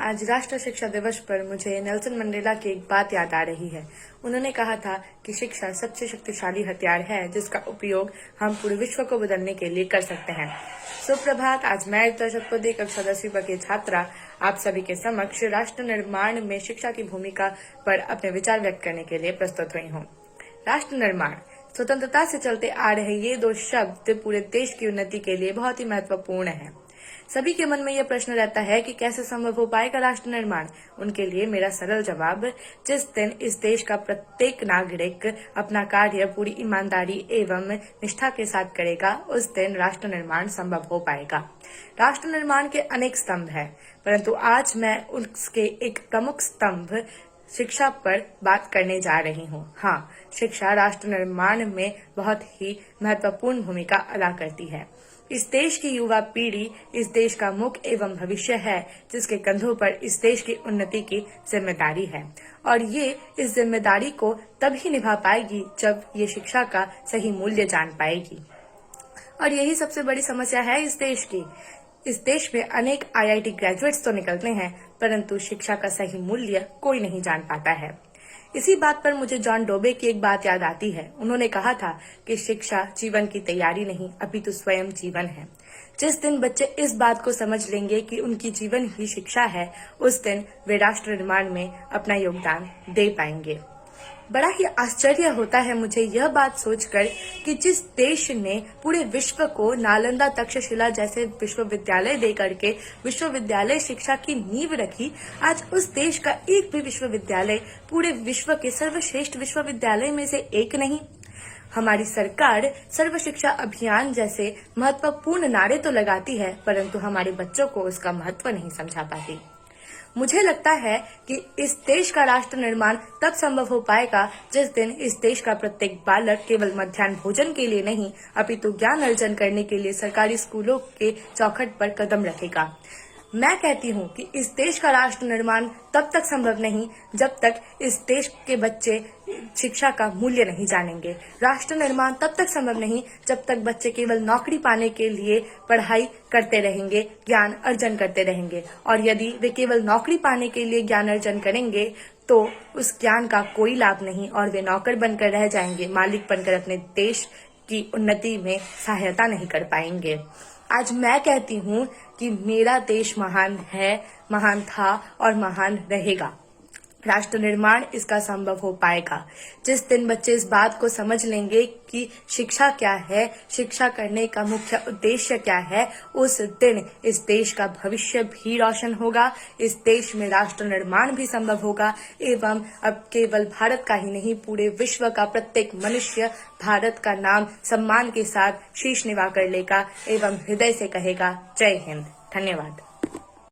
आज राष्ट्रीय शिक्षा दिवस पर मुझे नेल्सन मंडेला की एक बात याद आ रही है। उन्होंने कहा था कि शिक्षा सबसे शक्तिशाली हथियार है जिसका उपयोग हम पूरे विश्व को बदलने के लिए कर सकते हैं। सुप्रभात। आज मैं शतपदी कक्षा 10वीं की छात्रा आप सभी के समक्ष राष्ट्र निर्माण में शिक्षा की भूमिका पर अपने विचार व्यक्त करने के लिए प्रस्तुत हुई हूँ। राष्ट्र निर्माण, स्वतंत्रता से चलते आ रहे ये दो शब्द पूरे देश की उन्नति के लिए बहुत ही महत्वपूर्ण है। सभी के मन में यह प्रश्न रहता है कि कैसे संभव हो पाएगा राष्ट्र निर्माण। उनके लिए मेरा सरल जवाब, जिस दिन इस देश का प्रत्येक नागरिक अपना कार्य पूरी ईमानदारी एवं निष्ठा के साथ करेगा, उस दिन राष्ट्र निर्माण संभव हो पाएगा। राष्ट्र निर्माण के अनेक स्तंभ हैं, परंतु आज मैं उसके एक प्रमुख स्तंभ शिक्षा पर बात करने जा रही हूँ। हाँ, शिक्षा राष्ट्र निर्माण में बहुत ही महत्वपूर्ण भूमिका अदा करती है। इस देश की युवा पीढ़ी इस देश का मुख एवं भविष्य है, जिसके कंधों पर इस देश की उन्नति की जिम्मेदारी है और ये इस जिम्मेदारी को तभी निभा पाएगी जब ये शिक्षा का सही मूल्य जान पाएगी। और यही सबसे बड़ी समस्या है इस देश की। इस देश में अनेक IIT ग्रेजुएट्स तो निकलते हैं, परंतु शिक्षा का सही मूल्य कोई नहीं जान पाता है। इसी बात पर मुझे जॉन डोबे की एक बात याद आती है। उन्होंने कहा था कि शिक्षा जीवन की तैयारी नहीं, अपितु स्वयं जीवन है। जिस दिन बच्चे इस बात को समझ लेंगे कि उनकी जीवन ही शिक्षा है, उस दिन वे राष्ट्र निर्माण में अपना योगदान दे पाएंगे। बड़ा ही आश्चर्य होता है मुझे यह बात सोचकर कि जिस देश ने पूरे विश्व को नालंदा तक्षशिला जैसे विश्वविद्यालय दे करके विश्वविद्यालय शिक्षा की नींव रखी, आज उस देश का एक भी विश्वविद्यालय पूरे विश्व के सर्वश्रेष्ठ विश्वविद्यालय में से एक नहीं। हमारी सरकार सर्व शिक्षा अभियान जैसे महत्वपूर्ण नारे तो लगाती है, परंतु हमारे बच्चों को उसका महत्व नहीं समझा पाती। मुझे लगता है कि इस देश का राष्ट्र निर्माण तब संभव हो पाएगा जिस दिन इस देश का प्रत्येक बालक केवल मध्याह्न भोजन के लिए नहीं, अपितु ज्ञान अर्जन करने के लिए सरकारी स्कूलों के चौखट पर कदम रखेगा। मैं कहती हूँ कि इस देश का राष्ट्र निर्माण तब तक संभव नहीं जब तक इस देश के बच्चे शिक्षा का मूल्य नहीं जानेंगे। राष्ट्र निर्माण तब तक संभव नहीं जब तक बच्चे केवल नौकरी पाने के लिए पढ़ाई करते रहेंगे, ज्ञान अर्जन करते रहेंगे। और यदि वे केवल नौकरी पाने के लिए ज्ञान अर्जन करेंगे तो उस ज्ञान का कोई लाभ नहीं और वे नौकर बनकर रह जाएंगे, मालिक बनकर अपने देश की उन्नति में सहायता नहीं कर पाएंगे। आज मैं कहती हूँ कि मेरा देश महान है, महान था और महान रहेगा। राष्ट्र निर्माण इसका संभव हो पाएगा जिस दिन बच्चे इस बात को समझ लेंगे कि शिक्षा क्या है, शिक्षा करने का मुख्य उद्देश्य क्या है। उस दिन इस देश का भविष्य भी रोशन होगा, इस देश में राष्ट्र निर्माण भी संभव होगा एवं अब केवल भारत का ही नहीं, पूरे विश्व का प्रत्येक मनुष्य भारत का नाम सम्मान के साथ शीश निवा कर लेगा एवं हृदय से कहेगा, जय हिंद। धन्यवाद।